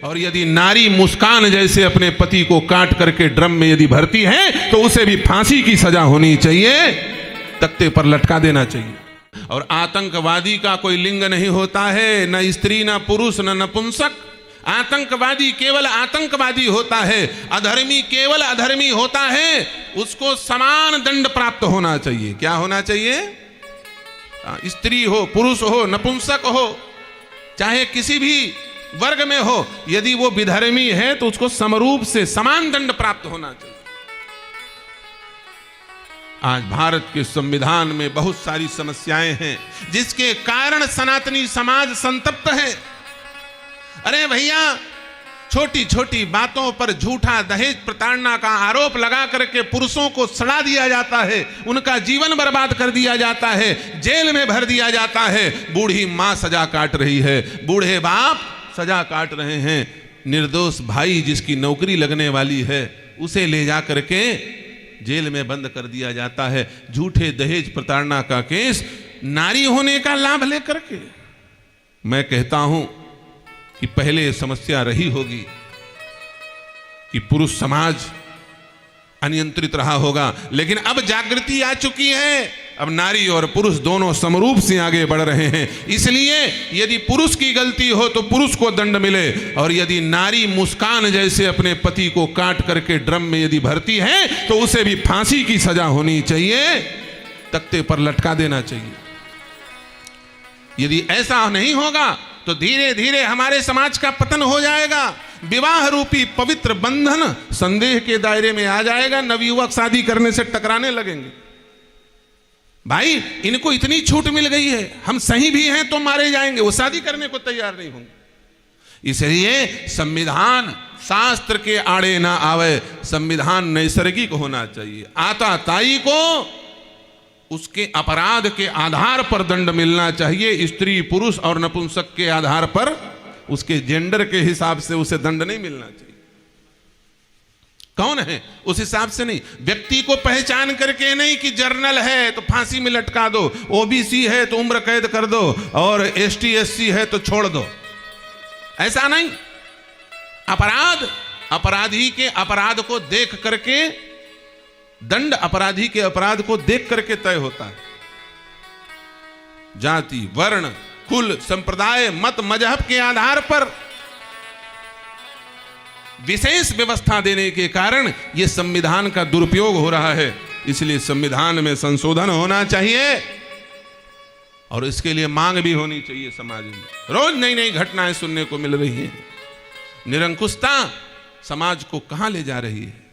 और यदि नारी मुस्कान जैसे अपने पति को काट करके ड्रम में यदि भरती है तो उसे भी फांसी की सजा होनी चाहिए, तख्ते पर लटका देना चाहिए। और आतंकवादी का कोई लिंग नहीं होता है, न स्त्री न पुरुष न नपुंसक। आतंकवादी केवल आतंकवादी होता है, अधर्मी केवल अधर्मी होता है। उसको समान दंड प्राप्त होना चाहिए। क्या होना चाहिए? स्त्री हो, पुरुष हो, नपुंसक हो, चाहे किसी भी वर्ग में हो, यदि वो विधर्मी है तो उसको समरूप से समान दंड प्राप्त होना चाहिए। आज भारत के संविधान में बहुत सारी समस्याएं हैं जिसके कारण सनातनी समाज संतप्त है। अरे भैया, छोटी छोटी बातों पर झूठा दहेज प्रताड़ना का आरोप लगा करके पुरुषों को सड़ा दिया जाता है, उनका जीवन बर्बाद कर दिया जाता है, जेल में भर दिया जाता है। बूढ़ी मां सजा काट रही है, बूढ़े बाप सजा काट रहे हैं, निर्दोष भाई जिसकी नौकरी लगने वाली है उसे ले जा करके जेल में बंद कर दिया जाता है। झूठे दहेज प्रताड़ना का केस नारी होने का लाभ लेकर के। मैं कहता हूं कि पहले समस्या रही होगी कि पुरुष समाज अनियंत्रित रहा होगा, लेकिन अब जागृति आ चुकी है। अब नारी और पुरुष दोनों समरूप से आगे बढ़ रहे हैं। इसलिए यदि पुरुष की गलती हो तो पुरुष को दंड मिले, और यदि नारी मुस्कान जैसे अपने पति को काट करके ड्रम में यदि भरती है तो उसे भी फांसी की सजा होनी चाहिए, तख्ते पर लटका देना चाहिए। यदि ऐसा नहीं होगा तो धीरे धीरे हमारे समाज का पतन हो जाएगा। विवाह रूपी पवित्र बंधन संदेह के दायरे में आ जाएगा। नवयुवक शादी करने से टकराने लगेंगे। भाई, इनको इतनी छूट मिल गई है, हम सही भी हैं तो मारे जाएंगे, वो शादी करने को तैयार नहीं होंगे। इसलिए संविधान शास्त्र के आड़े ना आवे, संविधान नैसर्गिक होना चाहिए। आता ताई को उसके अपराध के आधार पर दंड मिलना चाहिए। स्त्री, पुरुष और नपुंसक के आधार पर, उसके जेंडर के हिसाब से उसे दंड नहीं मिलना चाहिए। कौन है उस हिसाब से नहीं, व्यक्ति को पहचान करके नहीं कि जर्नल है तो फांसी में लटका दो, ओबीसी है तो उम्र कैद कर दो, और एसटी एससी है तो छोड़ दो, ऐसा नहीं। अपराध, अपराधी के अपराध को देख करके दंड, अपराधी के अपराध को देख करके तय होता है। जाति, वर्ण, कुल, संप्रदाय, मत, मजहब के आधार पर विशेष व्यवस्था देने के कारण यह संविधान का दुरुपयोग हो रहा है। इसलिए संविधान में संशोधन होना चाहिए, और इसके लिए मांग भी होनी चाहिए समाज में। रोज नई नई घटनाएं सुनने को मिल रही हैं। निरंकुशता समाज को कहां ले जा रही है।